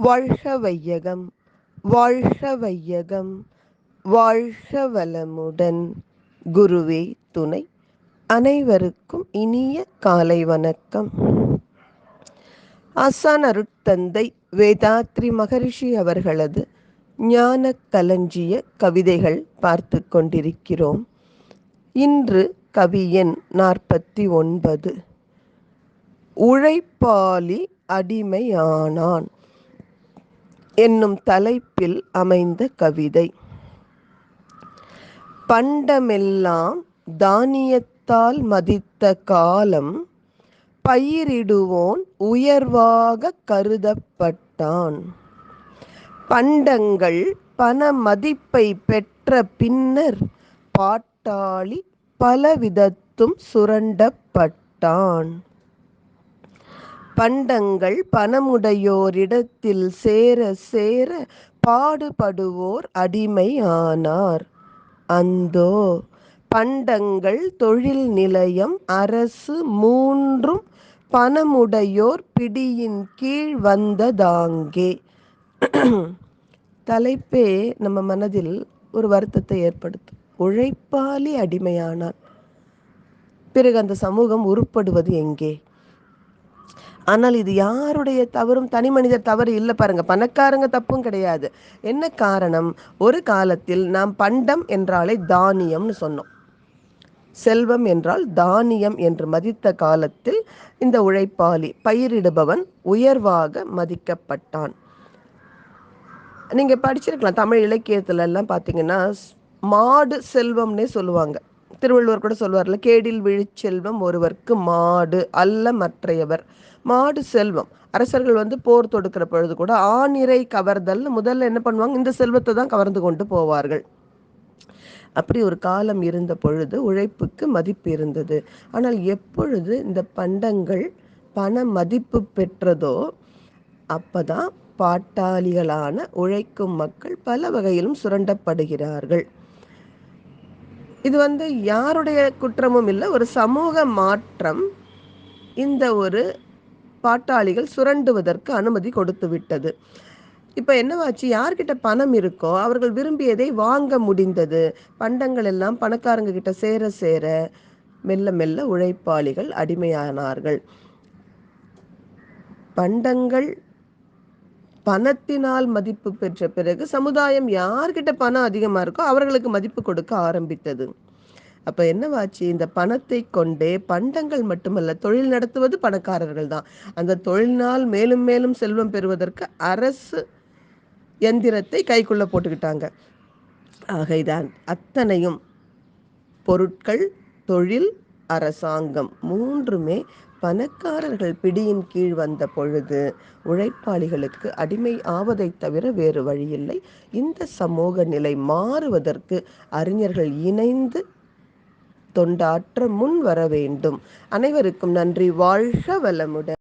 வாழ்க வையகம், வாழ்க வையகம், வாழ்க வளமுடன். குருவே துணை. அனைவருக்கும் இனிய காலை வணக்கம். ஆசான் அருட்தந்தை வேதாத்ரி மகரிஷி அவர்களது ஞான களஞ்சிய கவிதைகள் பார்த்து கொண்டிருக்கிறோம். இன்று கவி எண் 49. உழைப்பாளி அடிமையானான் என்னும் தலைப்பில் அமைந்த கவிதை. பண்டமெல்லாம் தானியத்தால் மதித்த காலம் பயிரிடுவோன் உயர்வாக கருதப்பட்டான். பண்டங்கள் பண மதிப்பை பெற்ற பின்னர் பாட்டாளி பலவிதத்தும் சுரண்டப்பட்டான். பண்டங்கள் பணமுடையோரிடத்தில் சேர சேர பாடுபடுவோர் அடிமை ஆனார். அந்தோ பண்டங்கள் தொழில் நிலையம் அரசு மூன்றும் பணமுடையோர் பிடியின் கீழ் வந்ததாங்கே. தலைப்பே நம்ம மனதில் ஒரு வருத்தத்தை ஏற்படுத்தும். உழைப்பாளி அடிமையானான். பிறகு அந்த சமூகம் உருப்படுவது எங்கே? ஆனால் இது யாருடைய தவறும் தனி மனிதர் தவறு இல்லை பாருங்க. பணக்காரங்க தப்பும் கிடையாது. என்ன காரணம்? ஒரு காலத்தில் நாம் பண்டம் என்றாலே தானியம்னு சொன்னோம். செல்வம் என்றால் தானியம் என்று மதித்த காலத்தில் இந்த உழைப்பாளி பயிரிடுபவன் உயர்வாக மதிக்கப்பட்டான். நீங்க படிச்சிருக்கலாம், தமிழ் இலக்கியத்துல எல்லாம் பார்த்தீங்கன்னா மாடு செல்வம்னே சொல்லுவாங்க. திருவள்ளுவர் கூட சொல்வார்ல, கேடில் விழிச்செல்வம் ஒருவர்க்கு மாடு அல்ல மற்றையவர். மாடு செல்வம். அரசர்கள் போர் தொடுக்கிற பொழுது கூட ஆணிரை கவர்தல் முதல்ல என்ன பண்ணுவாங்க, இந்த செல்வத்தை தான் கவர்ந்து கொண்டு போவார்கள். அப்படி ஒரு காலம் இருந்த பொழுது உழைப்புக்கு மதிப்பு இருந்தது. ஆனால் எப்பொழுது இந்த பண்டங்கள் பண மதிப்பு பெற்றதோ அப்பதான் பாட்டாளிகளான உழைக்கும் மக்கள் பல வகையிலும் சுரண்டப்படுகிறார்கள். இது யாருடைய குற்றமும் இல்லை, ஒரு சமூக மாற்றம் இந்த ஒரு பாட்டாளிகள் சுரண்டுவதற்கு அனுமதி கொடுத்து விட்டது. இப்போ என்னவாச்சு, யார்கிட்ட பணம் இருக்கோ அவர்கள் விரும்பியதை வாங்க முடிந்தது. பண்டங்கள் எல்லாம் பணக்காரங்க கிட்ட சேர சேர மெல்ல மெல்ல உழைப்பாளிகள் அடிமையானார்கள். பண்டங்கள் பணத்தினால் மதிப்பு பெற்ற பிறகு சமுதாயம் யார்கிட்ட பணம் அதிகமாக இருக்கோ அவர்களுக்கு மதிப்பு கொடுக்க ஆரம்பித்தது. அப்போ என்னவாச்சு, இந்த பணத்தை கொண்டே பண்டங்கள் மட்டுமல்ல, தொழில் நடத்துவது பணக்காரர்கள் தான். அந்த தொழிலினால் மேலும் மேலும் செல்வம் பெறுவதற்கு அரசு எந்திரத்தை கைக்குள்ள போட்டுக்கிட்டாங்க. ஆக இதான் அத்தனையும் பொருட்கள், தொழில், அரசாங்கம் மூன்றுமே பணக்காரர்கள் பிடியின் கீழ் வந்த பொழுது உழைப்பாளிகளுக்கு அடிமை ஆவதை தவிர வேறு வழியில்லை. இந்த சமூக நிலை மாறுவதற்கு அறிஞர்கள் இணைந்து தொண்டாற்ற முன் வர வேண்டும். அனைவருக்கும் நன்றி. வாழ்க வளமுடன்.